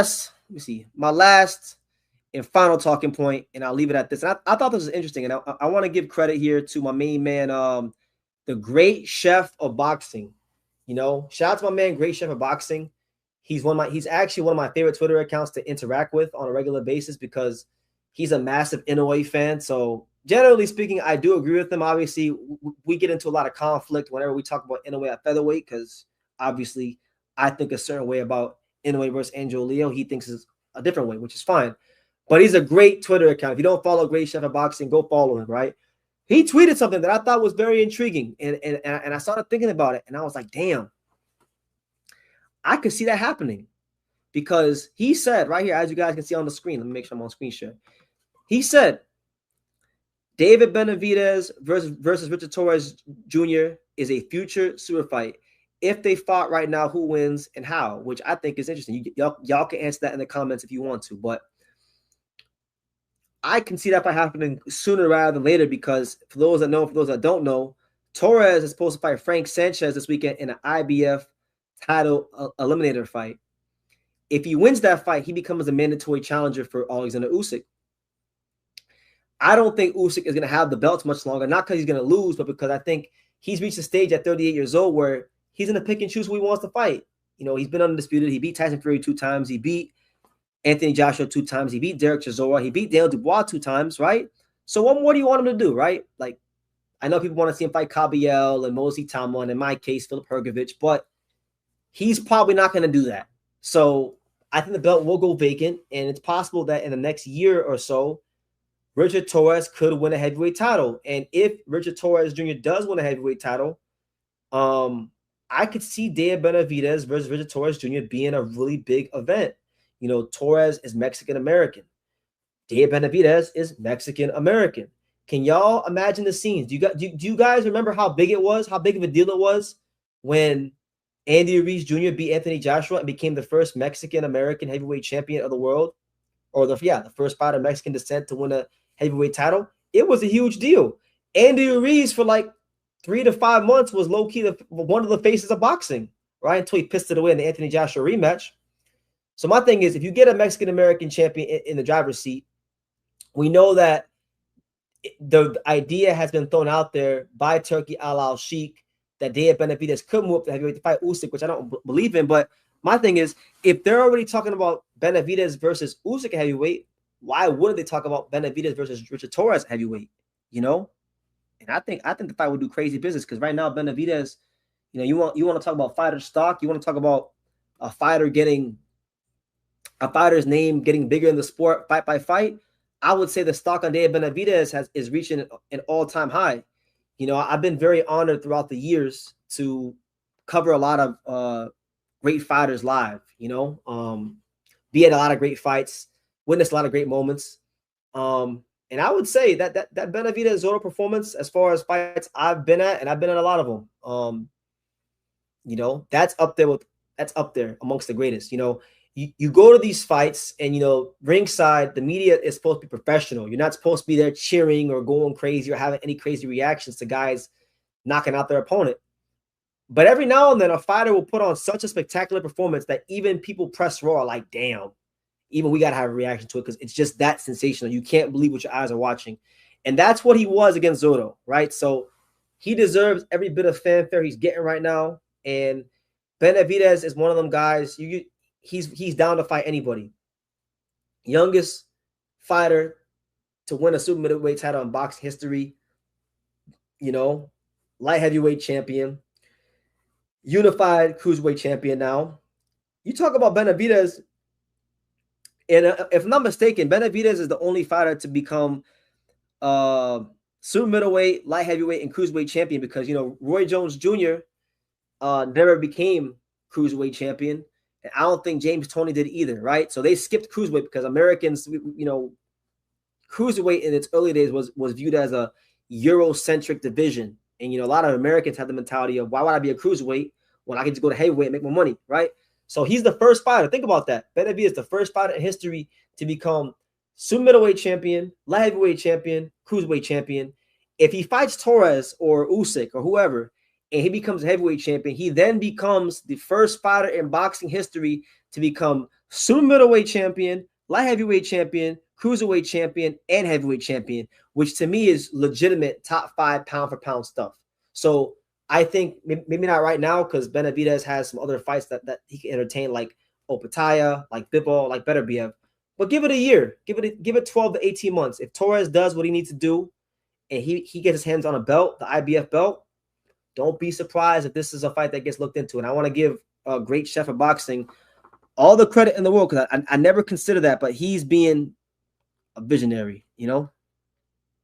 let me see, my last and final talking point, and I'll leave it at this. And I thought this was interesting, and I want to give credit here to my main man, the great chef of boxing. Shout out to my man, great chef of boxing. He's actually one of my favorite Twitter accounts to interact with on a regular basis because he's a massive Inoue fan. So generally speaking, I do agree with him. Obviously, we get into a lot of conflict whenever we talk about Inoue at featherweight because obviously I think a certain way about Inoue versus Angel Leo. He thinks is a different way, which is fine. But he's a great Twitter account. If you don't follow Great Chef of Boxing, go follow him, right? He tweeted something that I thought was very intriguing, and I started thinking about it, and I was like, damn, I could see that happening because he said right here, as you guys can see on the screen, let me make sure I'm on screen share. He said, David Benavidez versus Richard Torrez Jr. is a future super fight. If they fought right now, who wins and how? Which I think is interesting. Y'all can answer that in the comments if you want to, but I can see that fight happening sooner rather than later because for those that know, for those that don't know, Torrez is supposed to fight Frank Sanchez this weekend in an IBF title eliminator fight. If he wins that fight, he becomes a mandatory challenger for Alexander Usyk. I don't think Usyk is going to have the belts much longer, not because he's going to lose, but because I think he's reached a stage at 38 years old where he's going to pick and choose who he wants to fight. He's been undisputed. He beat Tyson Fury 2 times. He beat Anthony Joshua 2 times. He beat Derek Chisora. He beat Dale Dubois 2 times, right? So what more do you want him to do, right? Like, I know people want to see him fight Kabiel and Mosley Tama, and in my case, Filip Hrgovic, but he's probably not going to do that. So I think the belt will go vacant, and it's possible that in the next year or so, Richard Torrez could win a heavyweight title. And if Richard Torrez Jr. does win a heavyweight title, I could see David Benavidez versus Richard Torrez Jr. being a really big event. Torrez is Mexican-American. David Benavidez is Mexican-American. Can y'all imagine the scenes? Do you guys remember how big it was, how big of a deal it was when Andy Ruiz Jr. beat Anthony Joshua and became the first Mexican-American heavyweight champion of the world? Or the first fighter of Mexican descent to win a heavyweight title? It was a huge deal. Andy Ruiz for like 3 to 5 months was low-key one of the faces of boxing, right? Until he pissed it away in the Anthony Joshua rematch. So my thing is, if you get a Mexican-American champion in the driver's seat, we know that the idea has been thrown out there by Turki Al-Sheikh that David Benavidez could move up to heavyweight to fight Usyk, which I don't believe in. But my thing is, if they're already talking about Benavidez versus Usyk heavyweight, why wouldn't they talk about Benavidez versus Richard Torrez heavyweight? And I think the fight would do crazy business because right now Benavidez, you want to talk about fighter stock, you want to talk about a fighter's name getting bigger in the sport fight by fight. I would say the stock on David Benavidez is reaching an all-time high. I've been very honored throughout the years to cover a lot of great fighters live, be at a lot of great fights, witness a lot of great moments. And I would say that Benavidez Zotto performance, as far as fights I've been at, and I've been at a lot of them, that's up there amongst the greatest. You go to these fights and, ringside, the media is supposed to be professional. You're not supposed to be there cheering or going crazy or having any crazy reactions to guys knocking out their opponent. But every now and then, a fighter will put on such a spectacular performance that even people press raw are like, damn, even we got to have a reaction to it because it's just that sensational. You can't believe what your eyes are watching. And that's what he was against Zotto, right? So he deserves every bit of fanfare he's getting right now. And Benavidez is one of them guys. He's down to fight anybody. Youngest fighter to win a super middleweight title in boxing history. Light heavyweight champion. Unified cruiserweight champion now. You talk about Benavidez, and if I'm not mistaken, Benavidez is the only fighter to become super middleweight, light heavyweight, and cruiserweight champion because, Roy Jones Jr. Never became cruiserweight champion. And I don't think James Toney did either, right? So they skipped cruiserweight because Americans, cruiserweight in its early days was viewed as a Eurocentric division. And, a lot of Americans had the mentality of, why would I be a cruiserweight when I can just go to heavyweight and make more money, right? So he's the first fighter. Think about that. Benavidez is the first fighter in history to become super middleweight champion, light heavyweight champion, cruiserweight champion. If he fights Torrez or Usyk or whoever, and he becomes a heavyweight champion, he then becomes the first fighter in boxing history to become super middleweight champion, light heavyweight champion, cruiserweight champion, and heavyweight champion, which to me is legitimate top 5 pound for pound stuff. So I think maybe not right now because Benavidez has some other fights that he can entertain, like Opataya, like Bivol, like Beterbiev. But give it a year. Give it 12 to 18 months. If Torrez does what he needs to do and he gets his hands on a belt, the IBF belt, don't be surprised if this is a fight that gets looked into. And I want to give a great chef of boxing all the credit in the world because I never considered that, but he's being a visionary, you know?